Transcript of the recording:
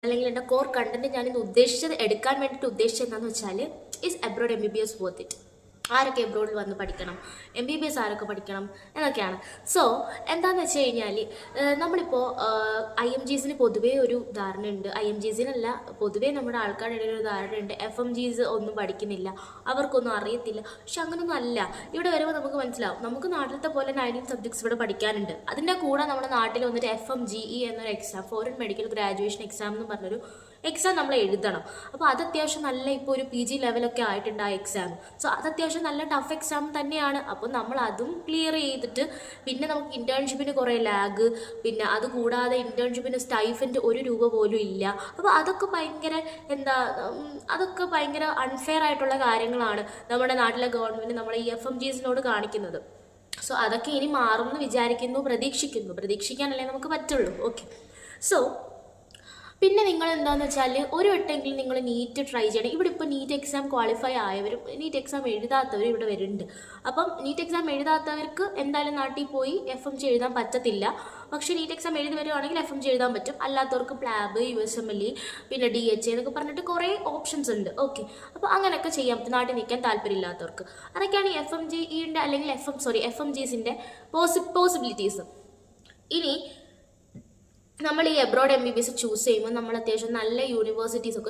അല്ലെങ്കിൽ എൻ്റെ core content ഞാനിന്ന് എടുക്കാൻ വേണ്ടിയിട്ട് ഉദ്ദേശിച്ചത് എന്താണെന്ന് വെച്ചാൽ is abroad MBBS worth it. ആരൊക്കെ എബ്രോഡിൽ വന്ന് പഠിക്കണം, MBBS ആരൊക്കെ പഠിക്കണം എന്നൊക്കെയാണ്. സോ എന്താണെന്ന് വെച്ച് കഴിഞ്ഞാൽ നമ്മളിപ്പോൾ IMGസിന് പൊതുവേ ഒരു ധാരണയുണ്ട്, IMGസിനല്ല പൊതുവേ നമ്മുടെ ആൾക്കാരുടെ ഇടയിൽ ഒരു ധാരണയുണ്ട്, FMGs ഒന്നും പഠിക്കുന്നില്ല, അവർക്കൊന്നും അറിയത്തില്ല. പക്ഷെ അങ്ങനൊന്നും അല്ല. ഇവിടെ വരുമ്പോൾ നമുക്ക് മനസ്സിലാവും, നമുക്ക് നാട്ടിലത്തെ പോലെ 19 സബ്ജക്ട്സ് ഇവിടെ പഠിക്കാനുണ്ട്. അതിൻ്റെ കൂടെ നമ്മുടെ നാട്ടിൽ വന്നിട്ട് FMGE എന്നൊരു exam, foreign medical graduation exam എന്ന് പറഞ്ഞൊരു എക്സാം നമ്മൾ എഴുതണം. അപ്പോൾ അത് അത്യാവശ്യം നല്ല, ഇപ്പോൾ ഒരു PG ലെവലൊക്കെ ആയിട്ടുണ്ട് ആ എക്സാം. സോ അത് അത്യാവശ്യം നല്ല ടഫ് എക്സാം തന്നെയാണ്. അപ്പോൾ നമ്മൾ അതും ക്ലിയർ ചെയ്തിട്ട് പിന്നെ നമുക്ക് ഇൻറ്റേൺഷിപ്പിന് കുറേ ലാഗ്, പിന്നെ അത് കൂടാതെ ഇൻറ്റേൺഷിപ്പിന് സ്റ്റൈഫൻഡ് ₹1 പോലും ഇല്ല. അപ്പോൾ അതൊക്കെ ഭയങ്കര അതൊക്കെ ഭയങ്കര അൺഫെയർ ആയിട്ടുള്ള കാര്യങ്ങളാണ് നമ്മുടെ നാട്ടിലെ ഗവൺമെൻറ് നമ്മളെ ഈ FMGസിനോട് കാണിക്കുന്നത്. സോ അതൊക്കെ ഇനി മാറുമെന്ന് വിചാരിക്കുന്നു, പ്രതീക്ഷിക്കാനല്ലേ നമുക്ക് പറ്റുള്ളൂ. ഓക്കെ. സോ പിന്നെ നിങ്ങൾ എന്താണെന്ന് വെച്ചാൽ ഒരു വട്ടമെങ്കിലും നിങ്ങൾ നീറ്റ് ട്രൈ ചെയ്യണം. ഇവിടെ ഇപ്പോൾ നീറ്റ് എക്സാം ക്വാളിഫൈ ആയവരും നീറ്റ് എക്സാം എഴുതാത്തവരും ഇവിടെ വരുന്നുണ്ട്. അപ്പം നീറ്റ് എക്സാം എഴുതാത്തവർക്ക് എന്തായാലും നാട്ടിൽ പോയി FMG എഴുതാൻ പറ്റത്തില്ല. പക്ഷേ നീറ്റ് എക്സാം എഴുതി വരുവാണെങ്കിൽ FMG എഴുതാൻ പറ്റും. അല്ലാത്തവർക്ക് പ്ലാബ്, USMLE, പിന്നെ DHA എന്നൊക്കെ പറഞ്ഞിട്ട് കുറേ ഓപ്ഷൻസ് ഉണ്ട്. ഓക്കെ. അപ്പോൾ അങ്ങനെയൊക്കെ ചെയ്യാൻ പറ്റും നാട്ടിൽ നിൽക്കാൻ താല്പര്യമില്ലാത്തവർക്ക്. അതൊക്കെയാണ് ഈ FMGയുടെ അല്ലെങ്കിൽ FMGസിൻ്റെ പോസിബിലിറ്റീസ്. ഇനി നമ്മൾ ഈ എബ്രോഡ് MBBS ചൂസ് ചെയ്യുമ്പോൾ നമ്മൾ അത്യാവശ്യം നല്ല യൂണിവേഴ്സിറ്റീസ് ഒക്കെ